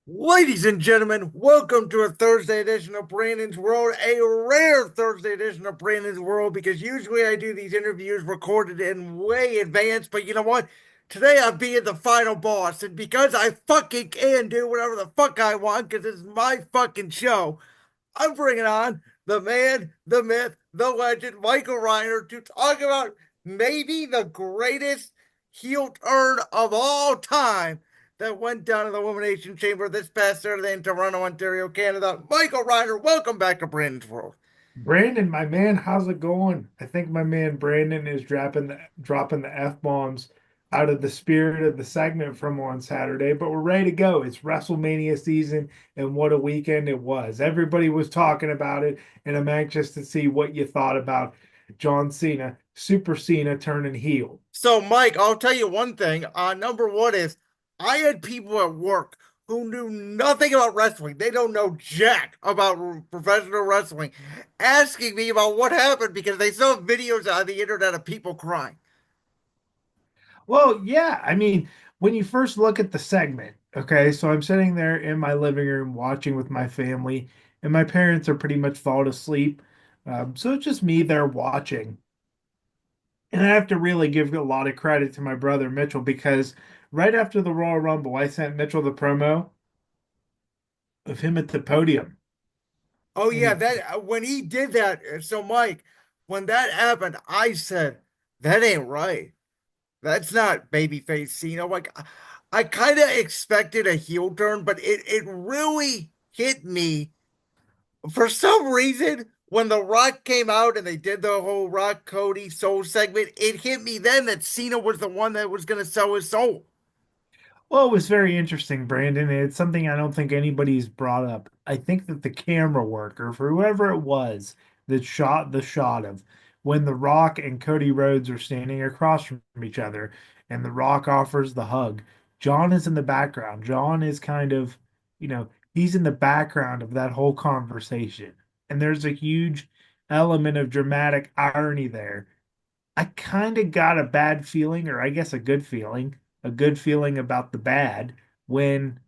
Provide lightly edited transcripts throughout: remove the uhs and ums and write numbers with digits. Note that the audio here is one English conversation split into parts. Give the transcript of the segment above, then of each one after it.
Ladies and gentlemen, welcome to a Thursday edition of Brandon's World, a rare Thursday edition of Brandon's World because usually I do these interviews recorded in way advance, but you know what? Today I'm being the final boss, and because I fucking can do whatever the fuck I want because it's my fucking show, I'm bringing on the man, the myth, the legend, Michael Reiner to talk about maybe the greatest heel turn of all time that went down in the Elimination Chamber this past Saturday in Toronto, Ontario, Canada. Michael Reiner, welcome back to Brandon's World. Brandon, my man, how's it going? I think my man Brandon is dropping the F-bombs out of the spirit of the segment from on Saturday, but we're ready to go. It's WrestleMania season, and what a weekend it was. Everybody was talking about it, and I'm anxious to see what you thought about John Cena, Super Cena turning heel. So, Mike, I'll tell you one thing. Number one is I had people at work who knew nothing about wrestling. They don't know jack about professional wrestling, asking me about what happened because they saw videos on the internet of people crying. Well, yeah, I mean, when you first look at the segment, okay, so I'm sitting there in my living room watching with my family, and my parents are pretty much fallen asleep. So it's just me there watching. And I have to really give a lot of credit to my brother Mitchell because right after the Royal Rumble, I sent Mitchell the promo of him at the podium. Oh And yeah, he, that when he did that. So Mike, when that happened, I said that ain't right. That's not babyface Cena. Like I kind of expected a heel turn, but it really hit me for some reason when The Rock came out and they did the whole Rock Cody soul segment. It hit me then that Cena was the one that was gonna sell his soul. well, it was very interesting, Brandon. It's something I don't think anybody's brought up. I think that the camera work, or for whoever it was that shot the shot of when The Rock and Cody Rhodes are standing across from each other and The Rock offers the hug, John is in the background. John is kind of, he's in the background of that whole conversation. And there's a huge element of dramatic irony there. I kind of got a bad feeling, or I guess a good feeling about the bad when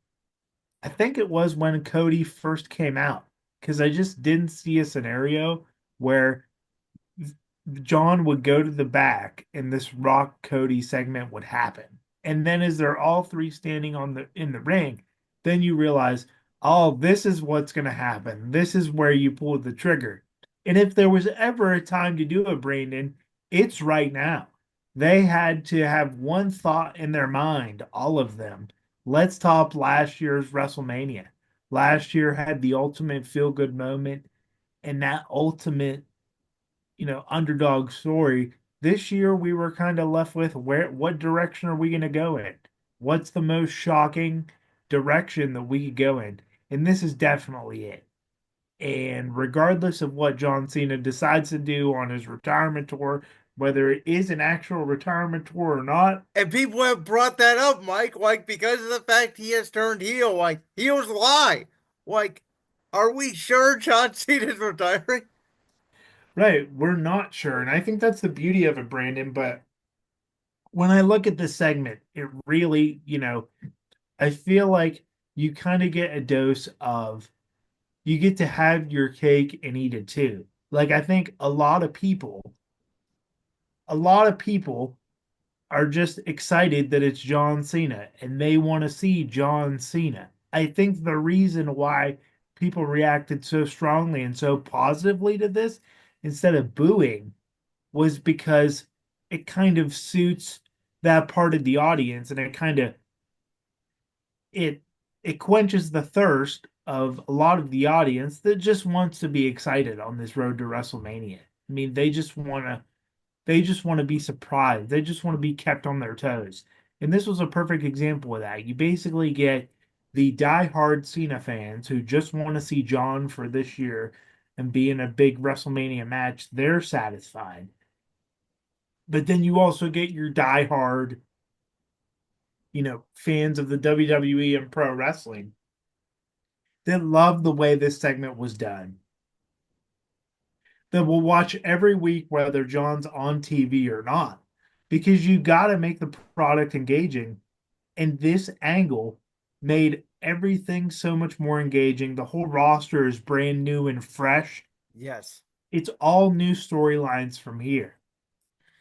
I think it was when Cody first came out, because I just didn't see a scenario where John would go to the back and this Rock Cody segment would happen. And then as they're all three standing on the in the ring, then you realize, oh, this is what's going to happen. This is where you pull the trigger. And if there was ever a time to do it, Brandon, it's right now. They had to have one thought in their mind, all of them. Let's top last year's WrestleMania. Last year had the ultimate feel good moment, and that ultimate underdog story. This year we were kind of left with what direction are we going to go in? What's the most shocking direction that we could go in? And this is definitely it. And regardless of what John Cena decides to do on his retirement tour, whether it is an actual retirement tour or not, And people have brought that up, Mike, like because of the fact he has turned heel, like heels lie. Like, are we sure John Cena's retiring? right, we're not sure. And I think that's the beauty of it, Brandon. But when I look at this segment, it really, I feel like you kind of get a dose of you get to have your cake and eat it too. Like I think a lot of people are just excited that it's John Cena and they want to see John Cena. I think the reason why people reacted so strongly and so positively to this instead of booing was because it kind of suits that part of the audience and it it quenches the thirst of a lot of the audience that just wants to be excited on this road to WrestleMania. I mean, they just want to be surprised. They just want to be kept on their toes. And this was a perfect example of that. You basically get the die-hard Cena fans who just want to see John for this year and be in a big WrestleMania match. They're satisfied. But then you also get your die-hard, fans of the WWE and pro wrestling that love the way this segment was done, that will watch every week whether John's on TV or not, because you got to make the product engaging. And this angle made everything's so much more engaging. The whole roster is brand new and fresh. Yes. It's all new storylines from here.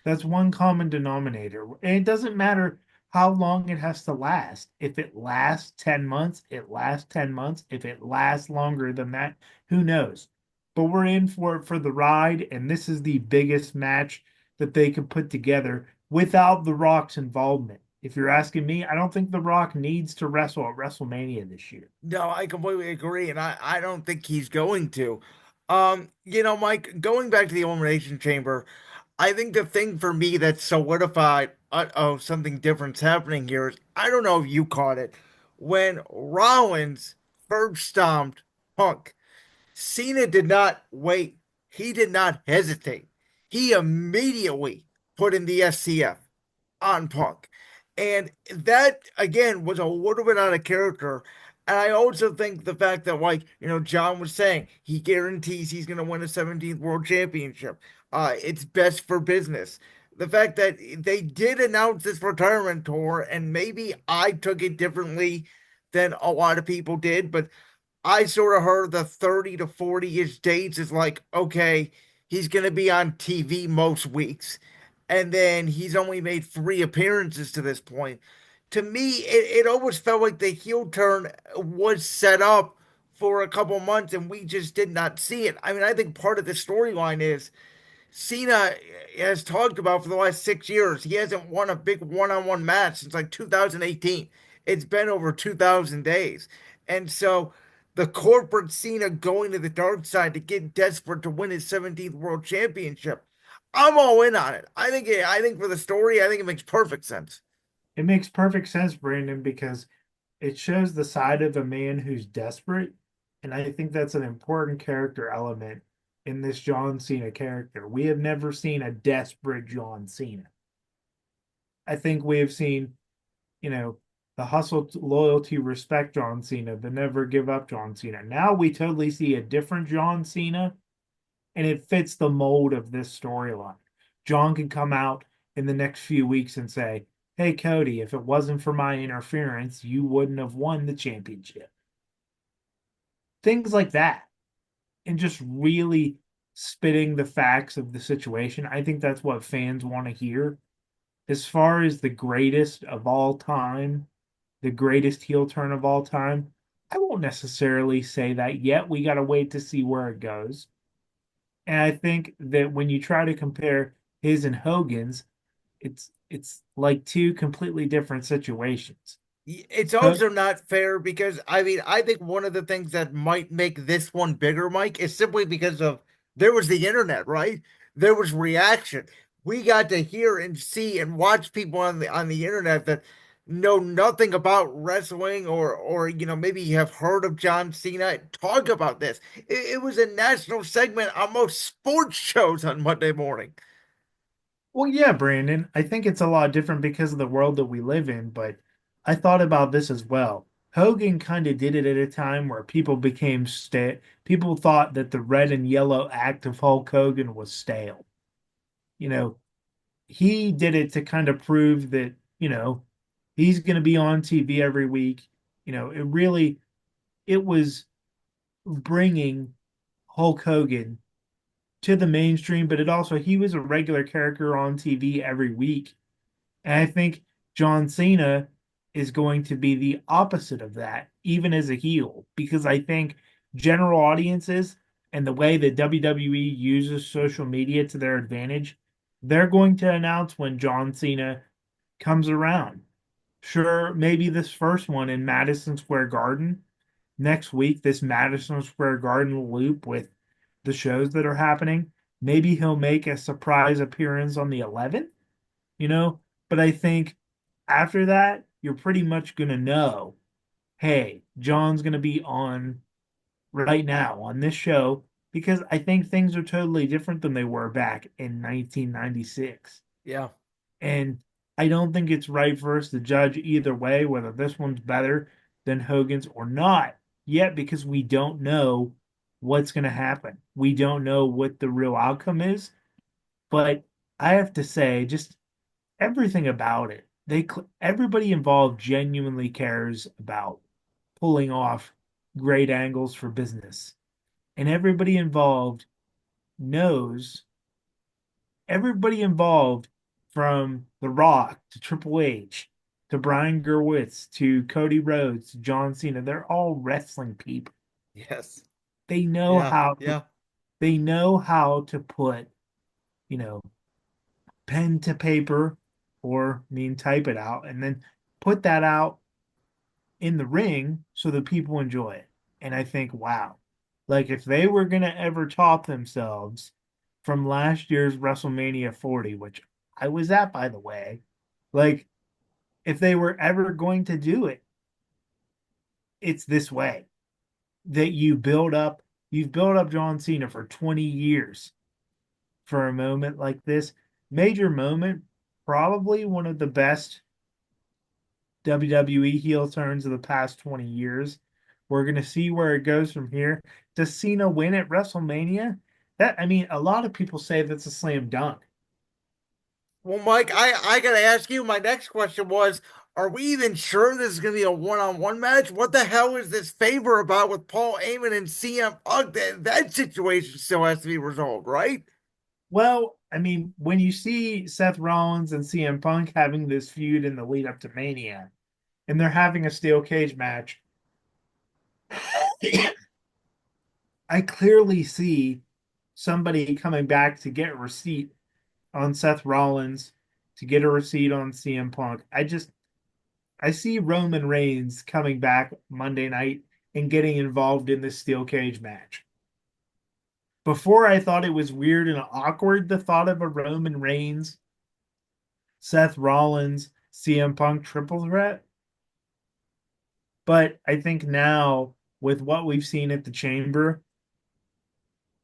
That's one common denominator. And it doesn't matter how long it has to last. If it lasts 10 months, it lasts 10 months. If it lasts longer than that, who knows? But we're in for it for the ride, and this is the biggest match that they could put together without The Rock's involvement. If you're asking me, I don't think The Rock needs to wrestle at WrestleMania this year. No, I completely agree, and I don't think he's going to. Mike, going back to the Elimination Chamber, I think the thing for me that solidified, oh, something different's happening here is I don't know if you caught it. When Rollins first stomped Punk, Cena did not wait. He did not hesitate. He immediately put in the SCF on Punk. And that, again, was a little bit out of character. And I also think the fact that, like, John was saying, he guarantees he's going to win a 17th World Championship. It's best for business. The fact that they did announce this retirement tour, and maybe I took it differently than a lot of people did, but I sort of heard the 30 to 40-ish dates is like, okay, he's going to be on TV most weeks. And then he's only made three appearances to this point. To me, it almost felt like the heel turn was set up for a couple months and we just did not see it. I mean, I think part of the storyline is Cena has talked about for the last 6 years. He hasn't won a big one-on-one match since like 2018. It's been over 2,000 days. And so the corporate Cena going to the dark side to get desperate to win his 17th world championship. I'm all in on it. I think for the story, I think it makes perfect sense. It makes perfect sense, Brandon, because it shows the side of a man who's desperate. And I think that's an important character element in this John Cena character. We have never seen a desperate John Cena. I think we have seen, you know, the hustle, loyalty, respect John Cena, the never give up John Cena. Now we totally see a different John Cena, and it fits the mold of this storyline. John can come out in the next few weeks and say, "Hey, Cody, if it wasn't for my interference, you wouldn't have won the championship." Things like that. And just really spitting the facts of the situation. I think that's what fans want to hear. As far as the greatest of all time, the greatest heel turn of all time, I won't necessarily say that yet. We got to wait to see where it goes. And I think that when you try to compare his and Hogan's, it's like two completely different situations. It's Ho- also not fair because I mean, I think one of the things that might make this one bigger, Mike, is simply because of there was the internet, right? There was reaction. We got to hear and see and watch people on the internet that know nothing about wrestling or maybe you have heard of John Cena talk about this. It was a national segment on most sports shows on Monday morning. Well, yeah, Brandon, I think it's a lot different because of the world that we live in, but I thought about this as well. Hogan kind of did it at a time where people became stale. People thought that the red and yellow act of Hulk Hogan was stale. You know, he did it to kind of prove that, he's going to be on TV every week. It was bringing Hulk Hogan to the mainstream, but he was a regular character on TV every week. And I think John Cena is going to be the opposite of that, even as a heel, because I think general audiences and the way that WWE uses social media to their advantage, they're going to announce when John Cena comes around. Sure, maybe this first one in Madison Square Garden. Next week, this Madison Square Garden loop with the shows that are happening. Maybe he'll make a surprise appearance on the 11th, you know? But I think after that, you're pretty much going to know, hey, John's going to be on right now on this show because I think things are totally different than they were back in 1996. Yeah. And I don't think it's right for us to judge either way, whether this one's better than Hogan's or not, yet because we don't know what's going to happen. We don't know what the real outcome is. But I have to say, just everything about it, everybody involved genuinely cares about pulling off great angles for business. And knows, everybody involved from The Rock to Triple H to Brian Gerwitz to Cody Rhodes to John Cena, they're all wrestling people. Yes. They know Yeah. how to Yeah. they know how to put, you know, pen to paper or type it out and then put that out in the ring so that people enjoy it. And I think, wow, like if they were going to ever top themselves from last year's WrestleMania 40, which I was at, by the way, like if they were ever going to do it, it's this way that you've built up John Cena for 20 years for a moment like this. Major moment, probably one of the best WWE heel turns of the past 20 years. We're going to see where it goes from here. Does Cena win at WrestleMania? A lot of people say that's a slam dunk. Well, Mike, I gotta ask you. My next question was, are we even sure this is gonna be a one-on-one match? What the hell is this favor about with Paul Heyman and CM Punk? That situation still has to be resolved, right? Well, when you see Seth Rollins and CM Punk having this feud in the lead up to Mania, and they're having a steel cage match, I clearly see somebody coming back to get a receipt on Seth Rollins, to get a receipt on CM Punk. I see Roman Reigns coming back Monday night and getting involved in this steel cage match. Before I thought it was weird and awkward the thought of a Roman Reigns, Seth Rollins, CM Punk triple threat. But I think now with what we've seen at the Chamber,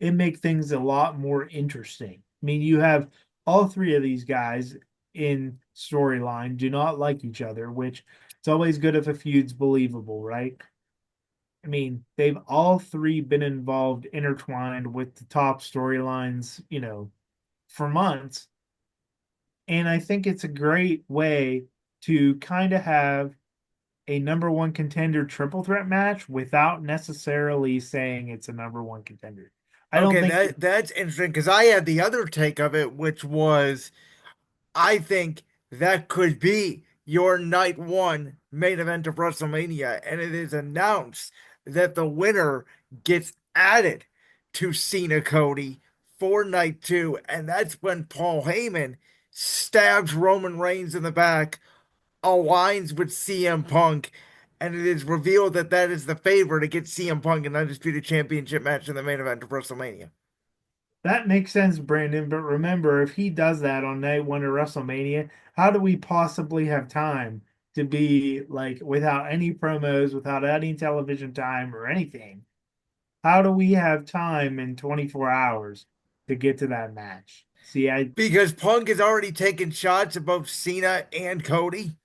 it makes things a lot more interesting. You have all three of these guys in storyline do not like each other, which it's always good if a feud's believable, right? They've all three been involved, intertwined with the top storylines, for months. And I think it's a great way to kind of have a number one contender triple threat match without necessarily saying it's a number one contender. I don't Okay, think that's interesting because I had the other take of it, which was I think that could be your night one main event of WrestleMania, and it is announced that the winner gets added to Cena Cody for night two, and that's when Paul Heyman stabs Roman Reigns in the back, aligns with CM Punk, and it is revealed that that is the favor to get CM Punk an undisputed championship match in the main event of WrestleMania. that makes sense, Brandon. But remember, if he does that on night one of WrestleMania, how do we possibly have time to be like without any promos, without any television time or anything? How do we have time in 24 hours to get to that match? See, Because Punk has already taken shots at both Cena and Cody.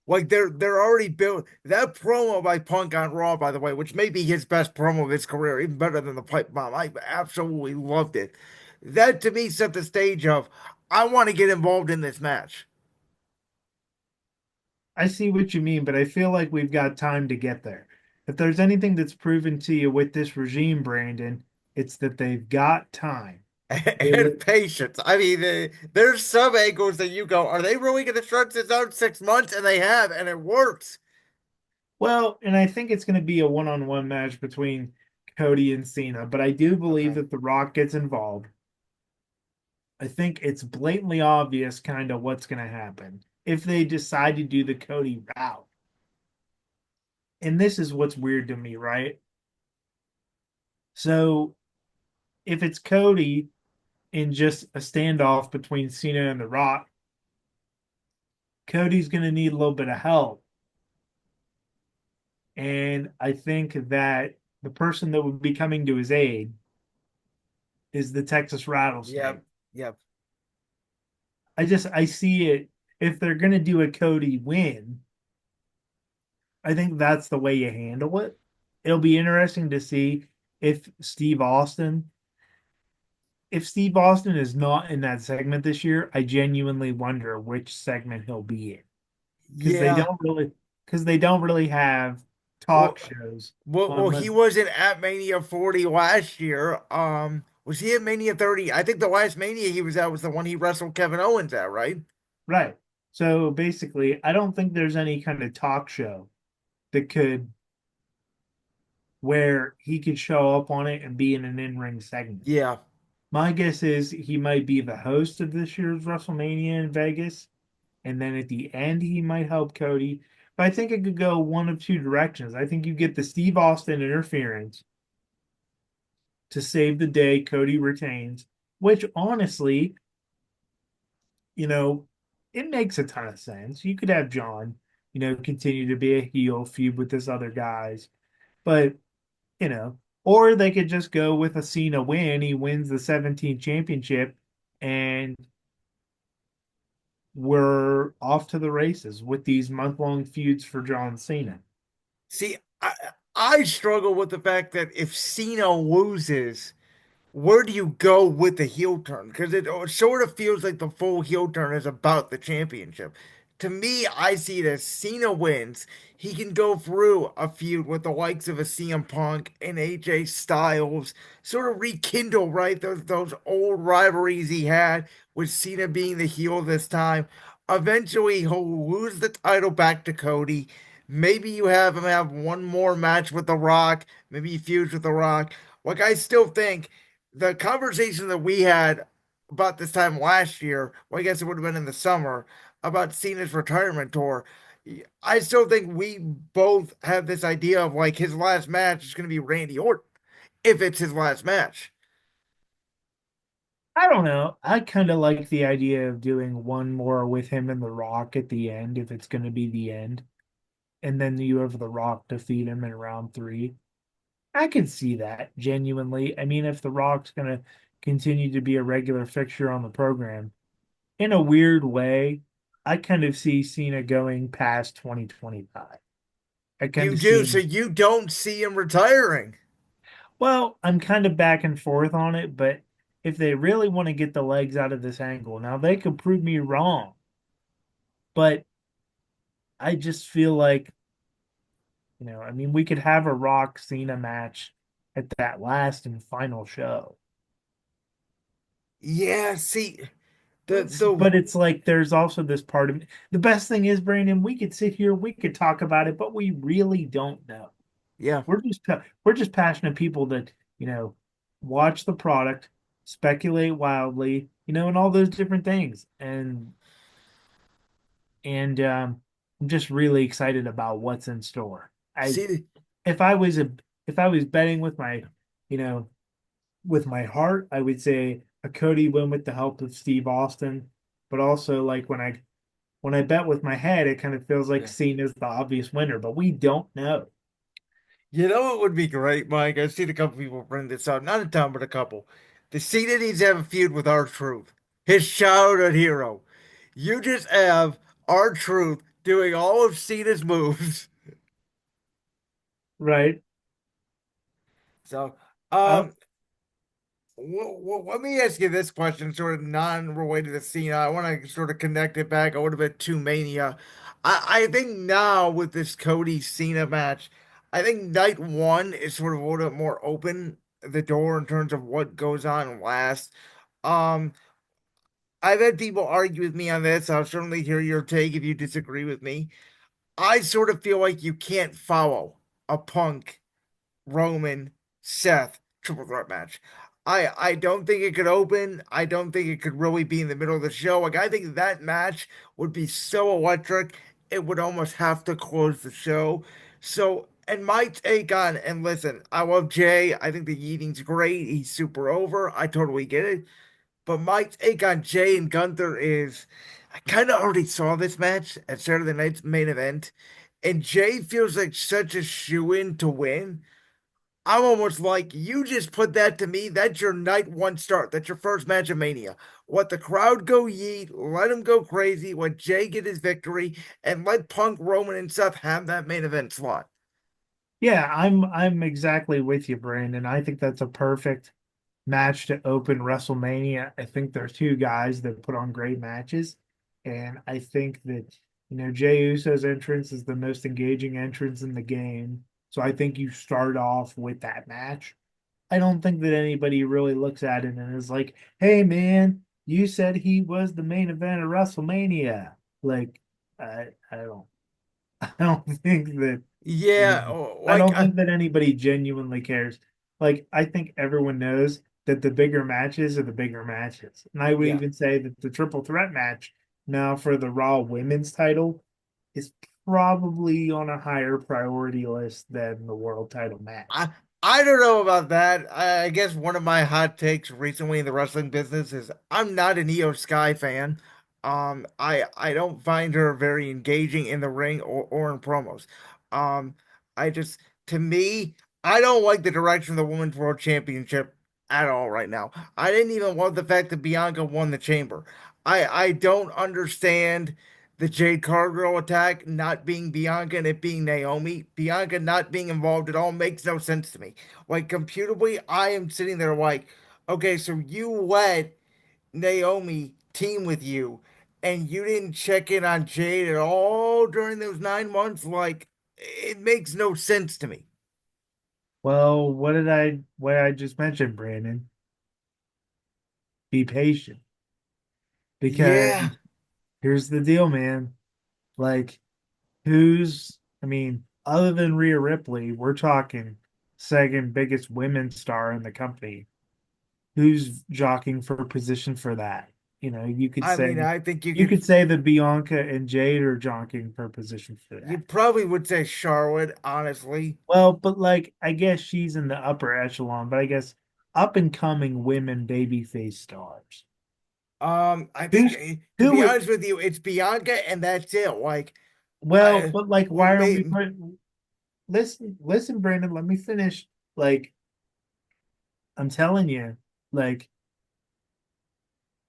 Like they're already built that promo by Punk on Raw, by the way, which may be his best promo of his career, even better than the pipe bomb. I absolutely loved it. That to me set the stage of I want to get involved in this match. I see what you mean, but I feel like we've got time to get there. If there's anything that's proven to you with this regime, Brandon, it's that they've got time. They And patience. I mean, there's some angles that you go, are they really going to stretch this out 6 months? And they have, and it works. Well, and I think it's going to be a one-on-one match between Cody and Cena, but I do believe Okay. that The Rock gets involved. I think it's blatantly obvious kind of what's going to happen if they decide to do the Cody route. And this is what's weird to me, right? So if it's Cody in just a standoff between Cena and The Rock, Cody's going to need a little bit of help. And I think that the person that would be coming to his aid is the Texas Rattlesnake. Yep. Yep. I see it. If they're going to do a Cody win, I think that's the way you handle it. It'll be interesting to see if Steve Austin is not in that segment this year. I genuinely wonder which segment he'll be in because they Yeah. don't really because they don't really have talk Well, shows well, on he the wasn't at Mania 40 last year. Was he at Mania 30? I think the last Mania he was at was the one he wrestled Kevin Owens at, right? right. So basically, I don't think there's any kind of talk show that could where he could show up on it and be in an in-ring segment. Yeah. My guess is he might be the host of this year's WrestleMania in Vegas, and then at the end he might help Cody. But I think it could go one of two directions. I think you get the Steve Austin interference to save the day, Cody retains, which honestly, you know, it makes a ton of sense. You could have John, continue to be a heel, feud with this other guys, but or they could just go with a Cena win. He wins the 17 championship, and we're off to the races with these month-long feuds for John Cena. See, I struggle with the fact that if Cena loses, where do you go with the heel turn? Because it sort of feels like the full heel turn is about the championship. To me, I see it as Cena wins. He can go through a feud with the likes of a CM Punk and AJ Styles, sort of rekindle, right? Those old rivalries he had with Cena being the heel this time. Eventually, he'll lose the title back to Cody. Maybe you have him have one more match with The Rock. Maybe he feuds with The Rock. Like, I still think the conversation that we had about this time last year, well, I guess it would have been in the summer, about Cena's retirement tour. I still think we both have this idea of like his last match is going to be Randy Orton, if it's his last match. I don't know. I kind of like the idea of doing one more with him and The Rock at the end, if it's going to be the end, and then you have The Rock defeat him in round three. I can see that genuinely. I mean, if The Rock's going to continue to be a regular fixture on the program, in a weird way, I kind of see Cena going past 2025. I kind You of see do, so him. you don't see him retiring. Well, I'm kind of back and forth on it, but if they really want to get the legs out of this angle, now they could prove me wrong, but I just feel like, I mean, we could have a Rock Cena match at that last and final show. Yeah, see, the But it's like there's also this part of it. The best thing is, Brandon, we could sit here, we could talk about it, but we really don't know. yeah. We're just passionate people that, watch the product, speculate wildly, and all those different things. And I'm just really excited about what's in store. I See, if I was a if I was betting with you know, with my heart, I would say a Cody win with the help of Steve Austin. But also like when I bet with my head, it kind of feels like yeah. Cena's the obvious winner, but we don't know. You know what would be great, Mike? I've seen a couple people bring this up, not a ton, but a couple. The Cena needs to have a feud with R-Truth, his childhood hero. You just have R-Truth doing all of Cena's moves. Right. So, Uh, um, let me ask you this question, sort of non-related to Cena. I want to sort of connect it back a little bit to Mania. I think now with this Cody Cena match, I think night one is sort of a little bit more open the door in terms of what goes on last. Um, I've had people argue with me on this. I'll certainly hear your take if you disagree with me. I sort of feel like you can't follow a Punk Roman, Seth triple threat match. I don't think it could open. I don't think it could really be in the middle of the show. Like I think that match would be so electric, it would almost have to close the show. So, and my take on and listen, I love Jay. I think the Yeeting's great. He's super over. I totally get it. But my take on Jay and Gunther is I kind of already saw this match at Saturday night's main event, and Jay feels like such a shoe-in to win. I'm almost like you just put that to me. That's your night one start. That's your first match of Mania. Let the crowd go yeet. Let him go crazy. Let Jay get his victory, and let Punk, Roman, and Seth have that main event slot. yeah, I'm exactly with you, Brandon. I think that's a perfect match to open WrestleMania. I think there's two guys that put on great matches, and I think that Jey Uso's entrance is the most engaging entrance in the game. So I think you start off with that match. I don't think that anybody really looks at it and is like, "Hey, man, you said he was the main event of WrestleMania." Like, I don't, I don't think that, you Yeah, know, I like don't think that anybody genuinely cares. Like, I think everyone knows that the bigger matches are the bigger matches, and I would yeah. even say that the triple threat match now for the Raw Women's title is probably on a higher priority list than the world title match. I I don't know about that. I guess one of my hot takes recently in the wrestling business is I'm not an Io Sky fan. I don't find her very engaging in the ring or in promos. Um, I just to me, I don't like the direction of the Women's World Championship at all right now. I didn't even love the fact that Bianca won the chamber. I don't understand the Jade Cargill attack not being Bianca and it being Naomi. Bianca not being involved at all makes no sense to me. Like, computably, I am sitting there like, okay, so you let Naomi team with you and you didn't check in on Jade at all during those 9 months? Like, it makes no sense to me. Well, what I just mentioned, Brandon? Be patient because Yeah, here's the deal, man. Like, I mean, other than Rhea Ripley, we're talking second biggest women's star in the company. Who's jockeying for position for that? You know, I mean, I think you could say that Bianca and Jade are jockeying for position for you that. probably would say Charlotte, honestly. Well, but like I guess she's in the upper echelon, but I guess up and coming women babyface stars. I think Who's to who be would honest with you, it's Bianca and that's it. Like, well, I but like well, why aren't we maybe. putting listen, Brandon, let me finish. Like I'm telling you, like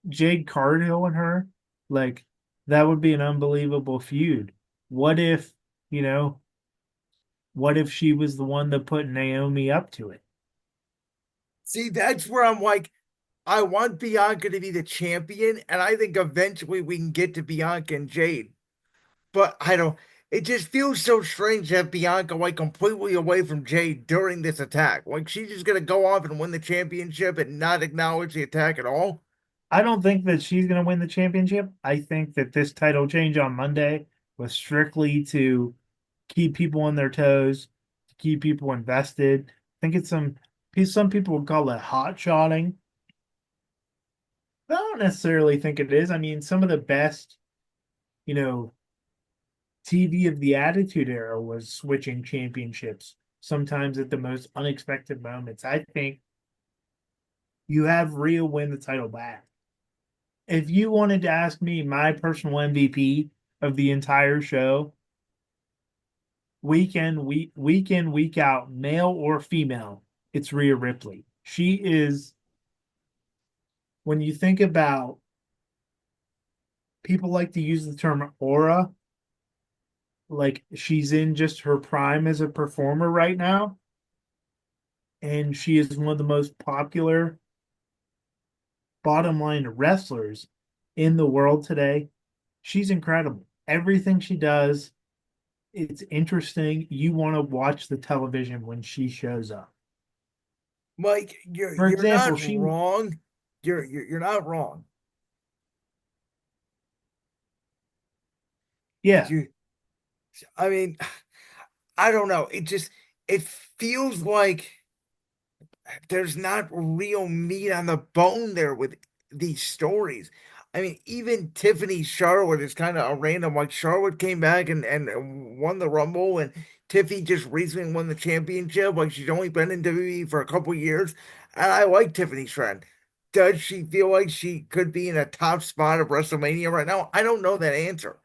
Jade Cargill and her, like that would be an unbelievable feud. What if, you know, what if she was the one that put Naomi up to it? See, that's where I'm like, I want Bianca to be the champion, and I think eventually we can get to Bianca and Jade. But I don't. It just feels so strange to have Bianca like completely away from Jade during this attack. Like she's just gonna go off and win the championship and not acknowledge the attack at all. I don't think that she's going to win the championship. I think that this title change on Monday was strictly to keep people on their toes, to keep people invested. I think it's some people would call it hot shotting. I don't necessarily think it is. I mean, some of the best, you know, TV of the Attitude Era was switching championships, sometimes at the most unexpected moments. I think you have Rhea win the title back. If you wanted to ask me my personal MVP of the entire show, week in, week out, male or female, it's Rhea Ripley. She is, when you think about, people like to use the term aura, like she's in just her prime as a performer right now, and she is one of the most popular bottom line wrestlers in the world today. She's incredible. Everything she does, it's interesting. You want to watch the television when she shows up. Like For you're example, not she, wrong. You're not wrong. yeah, You, I mean, I don't know. It feels like there's not real meat on the bone there with these stories. I mean, even Tiffany Charlotte is kind of a random. Like Charlotte came back and won the Rumble, and Tiffany just recently won the championship. Like she's only been in WWE for a couple years, and I like Tiffany's trend. Does she feel like she could be in a top spot of WrestleMania right now? I don't know that answer.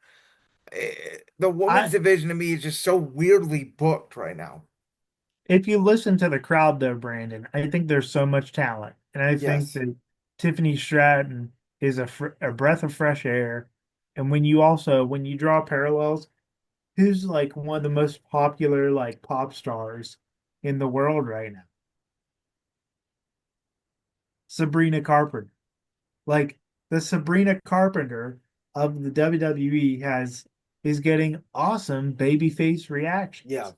The women's I division to me is just so weirdly booked right now. if you listen to the crowd though, Brandon, I think there's so much talent, and I think Yes. that Tiffany Stratton is a breath of fresh air. And when you also when you draw parallels, who's like one of the most popular like pop stars in the world right now? Sabrina Carpenter. Like the Sabrina Carpenter of the WWE has is getting awesome babyface Yeah. reactions.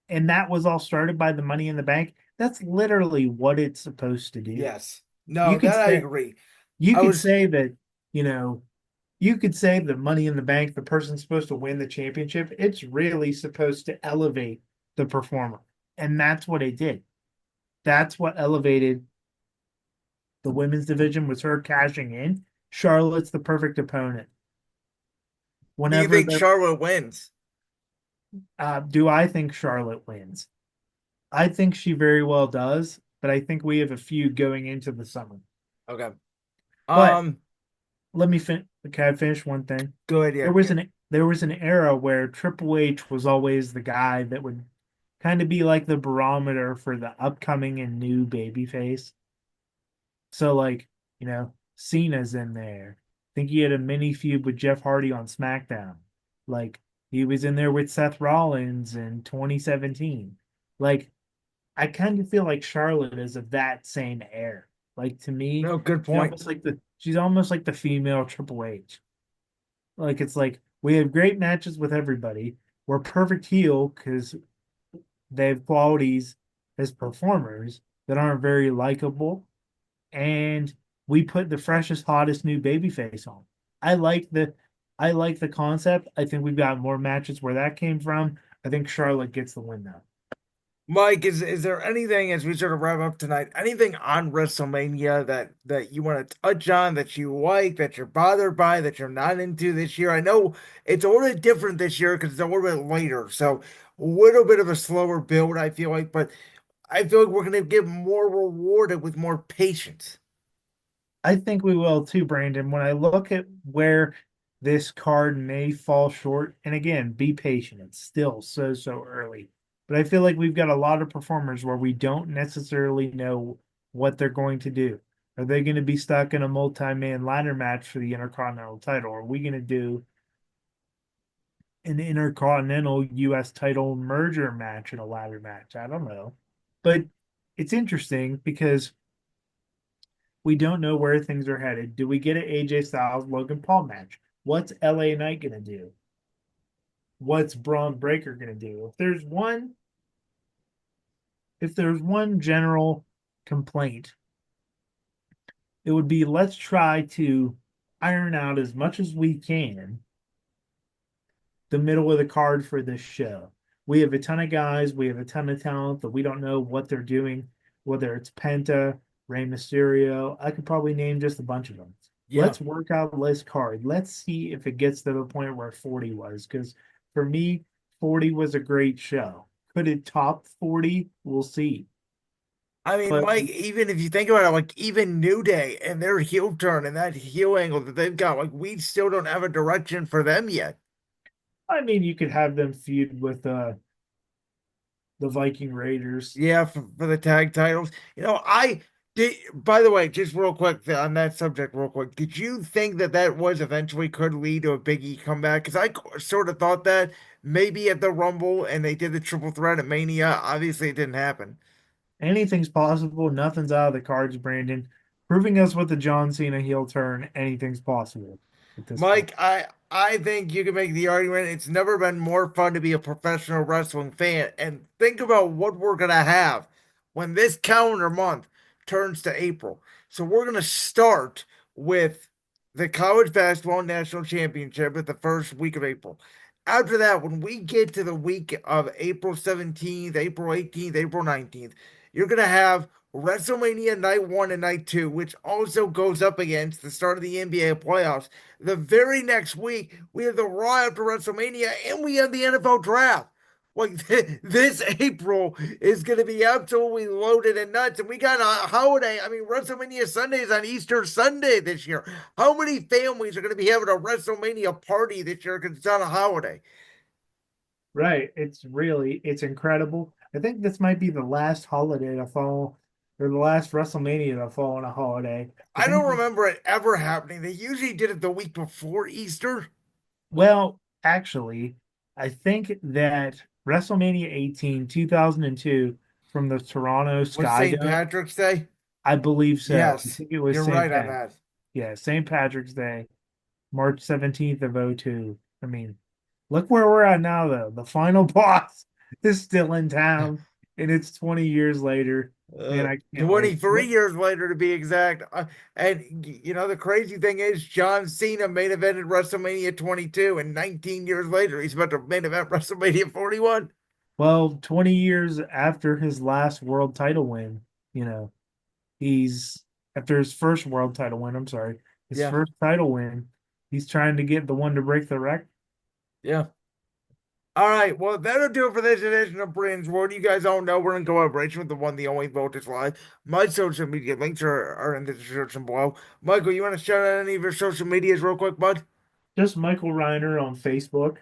and that was all started by the Money in the Bank. That's literally what it's supposed to do. Yes. You No, could that I say agree. you I could was say that, you know, you could say that Money in the Bank, the person's supposed to win the championship. It's really supposed to elevate the performer. And that's what it did. That's what elevated the women's division was her cashing in. Charlotte's the perfect opponent. Do you Whenever think the Charlotte wins? do I think Charlotte wins? I think she very well does, but I think we have a feud going into the summer. Okay. But Um, let me finish. Can I finish one thing? go ahead, yeah. There was an era where Triple H was always the guy that would kind of be like the barometer for the upcoming and new babyface. So like, Cena's in there. I think he had a mini feud with Jeff Hardy on SmackDown. Like he was in there with Seth Rollins in 2017. Like I kind of feel like Charlotte is of that same air. Like to me, No, good point. she's almost like the female Triple H. Like it's like we have great matches with everybody. We're perfect heel because they have qualities as performers that aren't very likable, and we put the freshest, hottest new babyface on. I like the I like the concept. I think we've got more matches where that came from. I think Charlotte gets the win now. Mike, is there anything as we sort of wrap up tonight, anything on WrestleMania that you want to touch on that you like, that you're bothered by, that you're not into this year? I know it's a little bit different this year because it's a little bit later, so a little bit of a slower build, I feel like, but I feel like we're going to get more rewarded with more patience. I think we will too, Brandon. When I look at where this card may fall short, and again, be patient. It's still so early. But I feel like we've got a lot of performers where we don't necessarily know what they're going to do. Are they going to be stuck in a multi-man ladder match for the Intercontinental title? Are we going to do an Intercontinental US title merger match in a ladder match? I don't know. But it's interesting because we don't know where things are headed. Do we get an AJ Styles Logan Paul match? What's LA Knight gonna do? What's Braun Breaker gonna do? If there's one general complaint, it would be let's try to iron out as much as we can the middle of the card for this show. We have a ton of guys, we have a ton of talent that we don't know what they're doing, whether it's Penta, Rey Mysterio. I could probably name just a bunch of them. Yeah. Let's work out this card. Let's see if it gets to the point where 40 was. Because for me, 40 was a great show. Could it top 40? We'll see. I mean, But Mike, even if you think about it, like even New Day and their heel turn and that heel angle that they've got, like we still don't have a direction for them yet. I mean, you could have them feud with the Viking Raiders. Yeah, for the tag titles. I did, by the way, just real quick on that subject, real quick, did you think that that was eventually could lead to a Big E comeback? Because sort of thought that maybe at the Rumble and they did the triple threat at Mania. Obviously, it didn't happen. Anything's possible. Nothing's out of the cards, Brandon. Proving us with the John Cena heel turn, anything's possible at this point. Mike, I think you can make the argument it's never been more fun to be a professional wrestling fan. And think about what we're gonna have when this calendar month turns to April. So we're gonna start with the College Basketball National Championship at the first week of April. After that, when we get to the week of April 17th, April 18th, April 19th, you're gonna have WrestleMania Night 1 and Night 2, which also goes up against the start of the NBA playoffs. The very next week, we have the Raw after WrestleMania, and we have the NFL draft. Like this April is going to be absolutely loaded and nuts. And we got a holiday. I mean, WrestleMania Sunday is on Easter Sunday this year. How many families are going to be having a WrestleMania party this year because it's on a holiday? Right. It's incredible. I think this might be the last holiday to fall, or the last WrestleMania to fall on a holiday. I I think don't remember it ever happening. They usually did it the week before Easter. well, actually, I think that WrestleMania 18, 2002, from the Toronto Was Sky St. Dome, Patrick's Day? I believe so. I Yes, think it was you're St. right on Pat. that. Yeah, St. Patrick's Day, March 17th of '02. I mean, look where we're at now, though. The final boss. is still in town, and it's 20 years later. Man, I can't wait. 23 years later to be exact. The crazy thing is John Cena main evented WrestleMania 22, and 19 years later, he's about to main event WrestleMania 41. Well, 20 years after his last world title win, you know, he's after his first world title win, I'm sorry, his Yeah, first title win, he's trying to get the one to break the record. yeah. All right, well, that'll do it for this edition of Brandon's World. You guys all know we're in collaboration with the one, the only Voltage Live. My social media links are in the description below. Michael, you want to shout out any of your social medias real quick, bud? Just Michael Reiner on Facebook.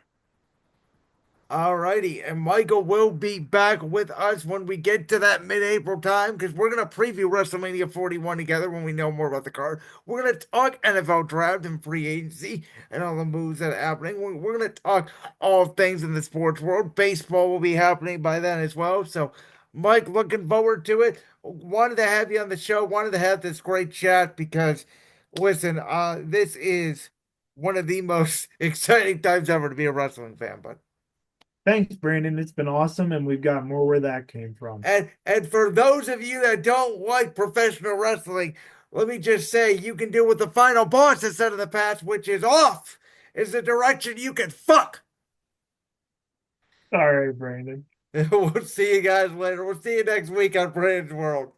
All righty, and Michael will be back with us when we get to that mid-April time because we're gonna preview WrestleMania 41 together when we know more about the card. We're gonna talk NFL draft and free agency and all the moves that are happening. We're gonna talk all things in the sports world. Baseball will be happening by then as well. So, Mike, looking forward to it. Wanted to have you on the show. Wanted to have this great chat because, listen, this is one of the most exciting times ever to be a wrestling fan, but. Thanks, Brandon. It's been awesome, and we've got more where that came from. And for those of you that don't like professional wrestling, let me just say you can do what the final boss has said in the past, which is off is the direction you can fuck. All right, Brandon. We'll see you guys later. We'll see you next week on Brand's World.